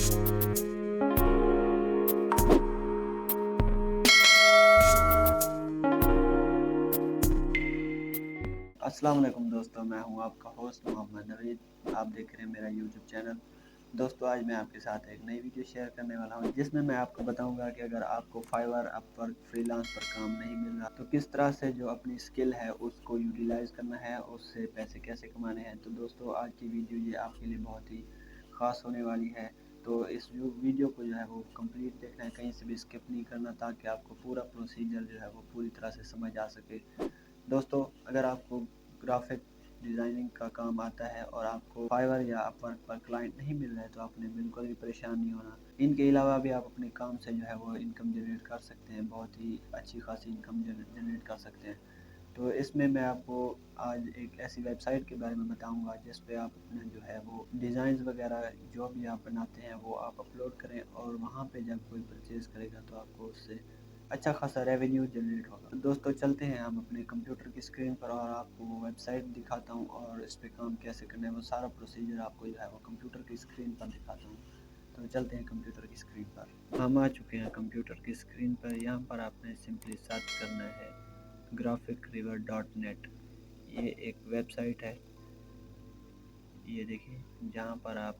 अस्सलाम वालेकुम दोस्तों, मैं हूं आपका होस्ट मोहम्मद नवीद। आप देख रहे हैं मेरा यूट्यूब चैनल। दोस्तों, आज मैं आपके साथ एक नई वीडियो शेयर करने वाला हूं, जिसमें मैं आपको बताऊंगा कि अगर आपको फाइवर, अपवर्क, फ्रीलांस पर काम नहीं मिल रहा तो किस तरह से जो अपनी स्किल है उसको यूटिलाइज करना है, उससे पैसे कैसे कमाने हैं। तो दोस्तों, आज की वीडियो ये आपके लिए बहुत ही ख़ास होने वाली है। तो इस वीडियो को जो है वो कंप्लीट देखना है, कहीं से भी स्किप नहीं करना, ताकि आपको पूरा प्रोसीजर जो है वो पूरी तरह से समझ आ सके। दोस्तों, अगर आपको ग्राफिक डिज़ाइनिंग का काम आता है और आपको फाइवर या अपवर्क पर क्लाइंट नहीं मिल रहा है तो आपने बिल्कुल भी परेशान नहीं होना। इनके अलावा भी आप अपने काम से जो है वो इनकम जनरेट कर सकते हैं, बहुत ही अच्छी खासी इनकम जनरेट कर सकते हैं। तो इसमें मैं आपको आज एक ऐसी वेबसाइट के बारे में बताऊंगा जिस पे आप अपना जो है वो डिज़ाइंस वगैरह जो भी आप बनाते हैं वो आप अपलोड करें, और वहाँ पे जब कोई परचेज़ करेगा तो आपको उससे अच्छा खासा रेवेन्यू जनरेट होगा। तो दोस्तों, चलते हैं हम अपने कंप्यूटर की स्क्रीन पर और आपको वो वेबसाइट दिखाता हूँ और इस पर काम कैसे करना है वो सारा प्रोसीजर आपको जो है वो कंप्यूटर की स्क्रीन पर दिखाता हूँ। तो चलते हैं कंप्यूटर की स्क्रीन पर। हम आ चुके हैं कंप्यूटर की स्क्रीन पर। यहाँ पर आपने सिंपली सर्च करना है graphicriver.net। ये एक वेबसाइट है, ये देखिए, जहाँ पर आप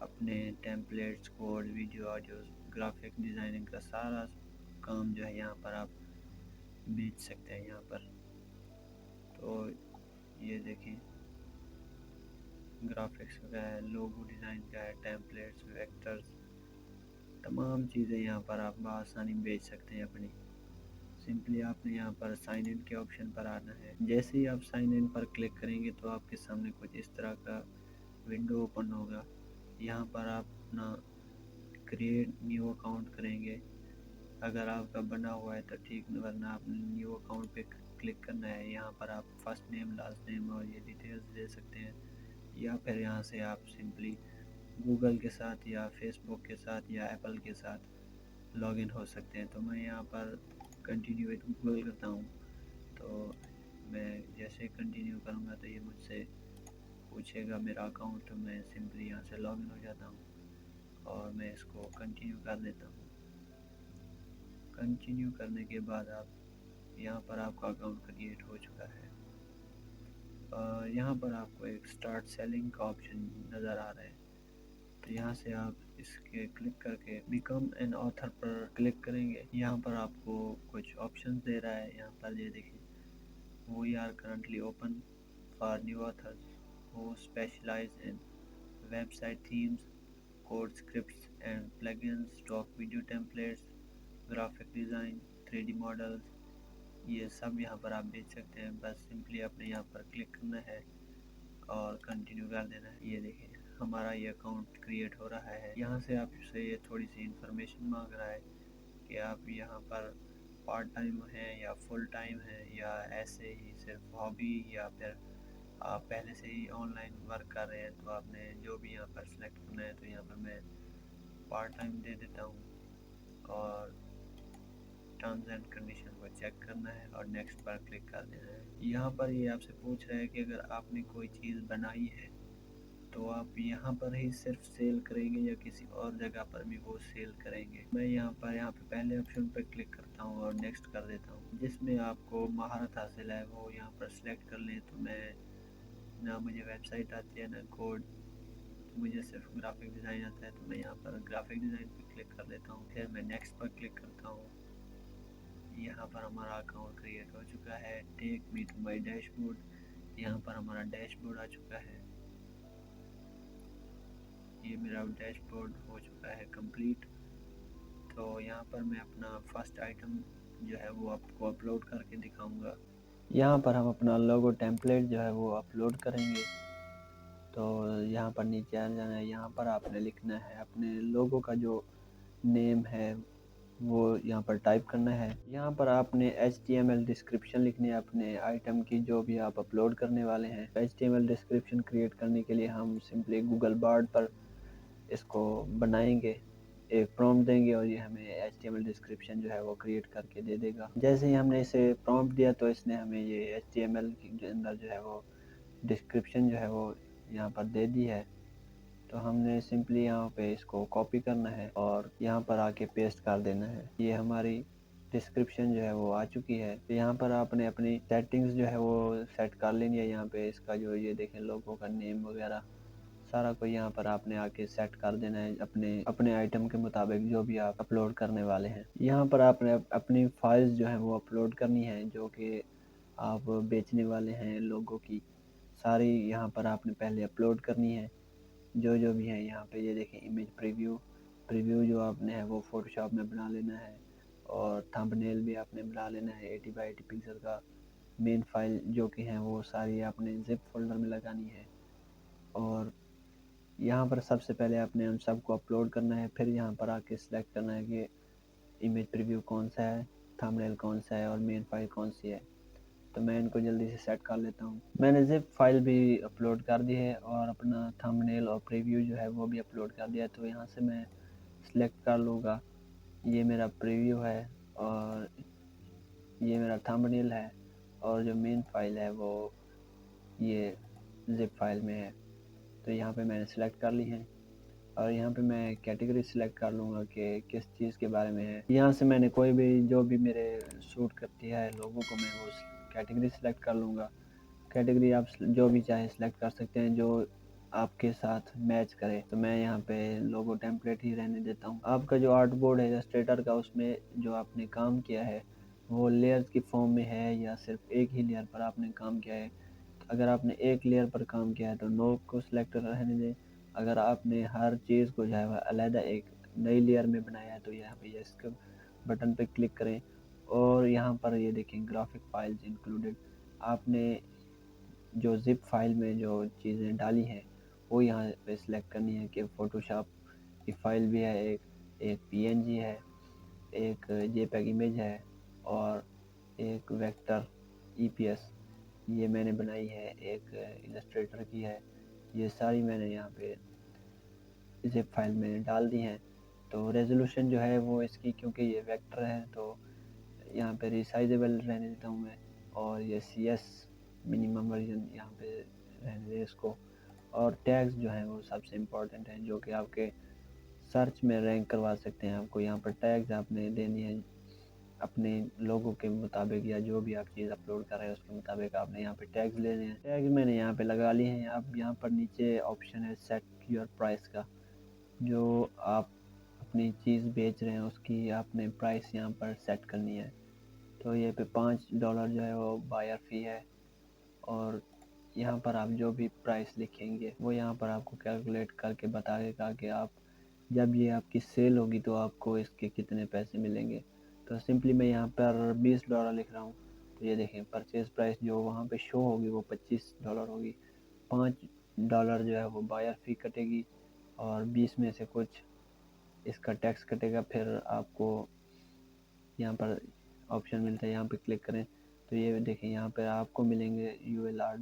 अपने templates, code, video, audio, graphic designing का सारा काम जो है यहाँ पर आप बेच सकते हैं यहाँ पर। तो ये देखिए, ग्राफिक्स का है, लोगो डिज़ाइन का है, टेम्पलेट्स, वेक्टर्स, तमाम चीज़ें यहाँ पर आप बआसानी बेच सकते हैं अपनी। सिंपली आपने यहाँ पर साइन इन के ऑप्शन पर आना है। जैसे ही आप साइन इन पर क्लिक करेंगे तो आपके सामने कुछ इस तरह का विंडो ओपन होगा। यहाँ पर आप अपना क्रिएट न्यू अकाउंट करेंगे। अगर आपका बना हुआ है तो ठीक, वरना आप न्यू अकाउंट पे क्लिक करना है। यहाँ पर आप फर्स्ट नेम, लास्ट नेम और ये डिटेल्स दे सकते हैं, या फिर यहाँ से आप सिंपली गूगल के साथ या फेसबुक के साथ या एप्पल के साथ लॉगिन हो सकते हैं। तो मैं यहाँ पर कंटिन्यू विद गूगल करता हूँ। तो मैं जैसे कंटिन्यू करूँगा तो ये मुझसे पूछेगा मेरा अकाउंट, तो मैं सिंपली यहाँ से लॉगिन हो जाता हूँ और मैं इसको कंटिन्यू कर देता हूँ। कंटिन्यू करने के बाद आप यहाँ पर आपका अकाउंट क्रिएट हो चुका है। यहाँ पर आपको एक स्टार्ट सेलिंग का ऑप्शन नज़र आ रहा है, तो यहाँ से आप इसके क्लिक करके बिकम एन ऑथर पर क्लिक करेंगे। यहाँ पर आपको कुछ ऑप्शन दे रहा है। यहाँ पर ये देखिए, we are currently open for new authors who specialise in website themes, code scripts and plugins, stock video templates, graphic design, 3D models, ये सब यहाँ पर आप बेच सकते हैं। बस सिंपली आपने यहाँ पर क्लिक करना है और कंटिन्यू कर देना है। ये देखिए, हमारा ये अकाउंट क्रिएट हो रहा है। यहाँ से आपसे ये थोड़ी सी इंफॉर्मेशन मांग रहा है कि आप यहाँ पर पार्ट टाइम हैं या फुल टाइम हैं, या ऐसे ही सिर्फ हॉबी, या फिर आप पहले से ही ऑनलाइन वर्क कर रहे हैं। तो आपने जो भी यहाँ पर सेलेक्ट करना है, तो यहाँ पर मैं पार्ट टाइम दे देता हूँ और टर्म्स एंड कंडीशन को चेक करना है और नेक्स्ट पर क्लिक कर देना है। यहाँ पर ये आपसे पूछ रहा है कि अगर आपने कोई चीज़ बनाई है तो आप यहाँ पर ही सिर्फ सेल करेंगे या किसी और जगह पर भी वो सेल करेंगे। मैं यहाँ पे पहले ऑप्शन पर क्लिक करता हूँ और नेक्स्ट कर देता हूँ। जिसमें आपको महारत हासिल है वो यहाँ पर सिलेक्ट कर लें। तो मैं, ना मुझे वेबसाइट आती है ना कोड, तो मुझे सिर्फ ग्राफिक डिज़ाइन आता है, तो मैं यहाँ पर ग्राफिक डिज़ाइन पर क्लिक कर देता हूँ। फिर मैं नेक्स्ट पर क्लिक करता हूँ। यहाँ पर हमारा अकाउंट क्रिएट हो चुका है। Take me to my dashboard, यहाँ पर हमारा डैशबोर्ड आ चुका है। ये मेरा डैशबोर्ड हो चुका है कंप्लीट। तो यहाँ पर मैं अपना फर्स्ट आइटम जो है वो आपको अपलोड करके दिखाऊंगा। यहाँ पर हम अपना लोगो टेम्पलेट जो है वो अपलोड करेंगे। तो यहाँ पर नीचे आ जाना है। यहाँ पर आपने लिखना है अपने लोगो का जो नेम है वो यहाँ पर टाइप करना है। यहाँ पर आपने HTML डिस्क्रिप्शन लिखनी है अपने आइटम की, जो भी आप अपलोड करने वाले हैं। HTML डिस्क्रिप्शन क्रिएट करने के लिए हम सिंपली गूगल बार्ड पर इसको बनाएंगे, एक प्रॉम्प्ट देंगे और ये हमें HTML डिस्क्रिप्शन जो है वो क्रिएट करके दे देगा। जैसे ही हमने इसे प्रॉम्प्ट दिया तो इसने हमें ये HTML के अंदर जो है वो डिस्क्रिप्शन जो है वो यहाँ पर दे दी है। तो हमने सिंपली यहाँ पे इसको कॉपी करना है और यहाँ पर आके पेस्ट कर देना है। ये हमारी डिस्क्रिप्शन जो है वो आ चुकी है। तो यहाँ पर आपने अपनी सेटिंग्स जो है वो सेट कर लेनी है। यहाँ पे इसका जो ये देखें लोगो का नेम वगैरह सारा कोई यहाँ पर आपने आके सेट कर देना है अपने अपने आइटम के मुताबिक जो भी आप अपलोड करने वाले हैं। यहाँ पर आपने अपनी फाइल्स जो है वो अपलोड करनी है जो कि आप बेचने वाले हैं लोगों की, सारी यहाँ पर आपने पहले अपलोड करनी है जो भी है। यहाँ पे ये देखें इमेज प्रीव्यू जो आपने है वो फोटोशॉप में बना लेना है और थंबनेल भी आपने बना लेना है 80x80 पिक्सल का। मेन फाइल जो कि है वो सारी आपने जिप फोल्डर में लगानी है और यहाँ पर सबसे पहले आपने उन सबको अपलोड करना है। फिर यहाँ पर आके सिलेक्ट करना है कि इमेज प्रीव्यू कौन सा है, थंबनेल कौन सा है और मेन फाइल कौन सी है। तो मैं इनको जल्दी से सेट कर लेता हूँ। मैंने जिप फाइल भी अपलोड कर दी है और अपना थंबनेल और प्रीव्यू जो है वो भी अपलोड कर दिया है। तो यहाँ से मैं सिलेक्ट कर लूँगा, ये मेरा प्रीव्यू है और ये मेरा थंबनेल है और जो मेन फाइल है वो ये जिप फाइल में है। तो यहाँ पे मैंने सेलेक्ट कर ली है और यहाँ पे मैं कैटेगरी सिलेक्ट कर लूँगा कि किस चीज़ के बारे में है। यहाँ से मैंने कोई भी जो भी मेरे सूट करती है लोगों को मैं वो कैटेगरी सिलेक्ट कर लूँगा। कैटेगरी आप जो भी चाहे सिलेक्ट कर सकते हैं जो आपके साथ मैच करे। तो मैं यहाँ पे लोगो टेम्पलेट ही रहने देता हूँ। आपका जो आर्ट बोर्ड है इलस्ट्रेटर का उसमें जो आपने काम किया है वो लेयर्स की फॉर्म में है या सिर्फ एक ही लेयर पर आपने काम किया है। अगर आपने एक लेयर पर काम किया है तो नो को सिलेक्ट रहने दें। अगर आपने हर चीज़ को जो है अलहदा एक नई लेयर में बनाया है तो यहाँ पे यस के बटन पे क्लिक करें और यहाँ पर ये देखें ग्राफिक फाइल्स इंक्लूडेड। आपने जो जिप फाइल में जो चीज़ें डाली हैं वो यहाँ पे सिलेक्ट करनी है कि फ़ोटोशॉप की फ़ाइल भी है, एक पीएनजी है, एक जेपीईजी इमेज है और एक वेक्टर ईपीएस ये मैंने बनाई है, एक इलस्ट्रेटर की है। ये सारी मैंने यहाँ पे जिप फाइल में डाल दी हैं। तो रेजोल्यूशन जो है वो इसकी क्योंकि ये वेक्टर है तो यहाँ पे रिसाइजेबल रहने देता हूँ मैं और ये CS मिनिमम वर्जन यहाँ पे रहने दे इसको। और टैग्स जो हैं वो सबसे इम्पोर्टेंट हैं जो कि आपके सर्च में रैंक करवा सकते हैं। आपको यहाँ पर टैग्स आपने देनी है अपने लोगों के मुताबिक या जो भी आप चीज़ अपलोड कर रहे हैं उसके मुताबिक आपने यहाँ पे टैग्स लेने हैं। टैग्स मैंने यहाँ पे लगा लिए हैं। अब यहाँ पर नीचे ऑप्शन है सेट योर प्राइस का, जो आप अपनी चीज़ बेच रहे हैं उसकी आपने प्राइस यहाँ पर सेट करनी है। तो ये पे $5 जो है वो बायर फ़ी है और यहाँ पर आप जो भी प्राइस लिखेंगे वो यहाँ पर आपको कैलकुलेट करके बताएगा कि आप जब ये आपकी सेल होगी तो आपको इसके कितने पैसे मिलेंगे। तो सिंपली मैं यहाँ पर $20 लिख रहा हूँ। तो ये देखें परचेज प्राइस जो वहाँ पे शो होगी वो $25 होगी। $5 जो है वो बायर फ़ी कटेगी और 20 में से कुछ इसका टैक्स कटेगा। फिर आपको यहाँ पर ऑप्शन मिलता है, यहाँ पे क्लिक करें तो ये देखें यहाँ पर आपको मिलेंगे ULR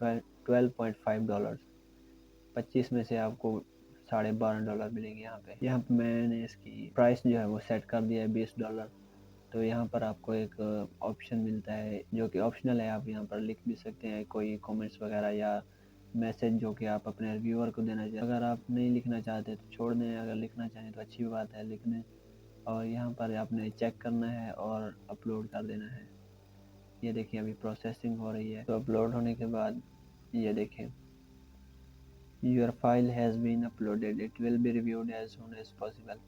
$12.5। 25 में से आपको $12.5 मिलेंगे। यहाँ पे मैंने इसकी प्राइस जो है वो सेट कर दिया है $20। तो यहाँ पर आपको एक ऑप्शन मिलता है जो कि ऑप्शनल है, आप यहाँ पर लिख भी सकते हैं कोई कमेंट्स वगैरह या मैसेज जो कि आप अपने रिव्यूअर को देना चाहते हैं। अगर आप नहीं लिखना चाहते तो छोड़ दें, अगर लिखना चाहें तो अच्छी बात है लिख दें। और यहाँ पर आपने चेक करना है और अपलोड कर देना है। ये देखिए अभी प्रोसेसिंग हो रही है। तो अपलोड होने के बाद ये देखें your file has been uploaded, it will be reviewed as soon as possible.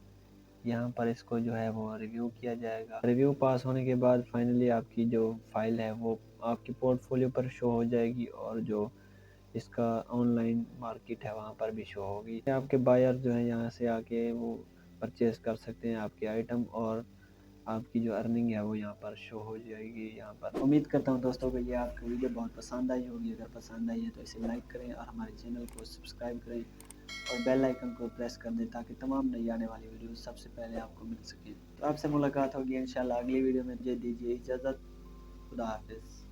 यहाँ पर इसको जो है वो रिव्यू किया जाएगा। रिव्यू पास होने के बाद फाइनली आपकी जो फाइल है वो आपकी पोर्टफोलियो पर शो हो जाएगी और जो इसका ऑनलाइन मार्केट है वहाँ पर भी शो होगी। आपके बायर जो है यहाँ से आके वो परचेज कर सकते हैं आपके आइटम और आपकी जो अर्निंग है वो यहाँ पर शो हो जाएगी। यहाँ पर उम्मीद करता हूँ दोस्तों को ये आपको वीडियो बहुत पसंद आई होगी। अगर पसंद आई है तो इसे लाइक करें और हमारे चैनल को सब्सक्राइब करें और बेल आइकन को प्रेस कर दें ताकि तमाम नई आने वाली वीडियो सबसे पहले आपको मिल सके। तो आपसे मुलाकात होगी इंशाल्लाह अगली वीडियो में। मुझे दीजिए इजाज़त। खुदा हाफिज़।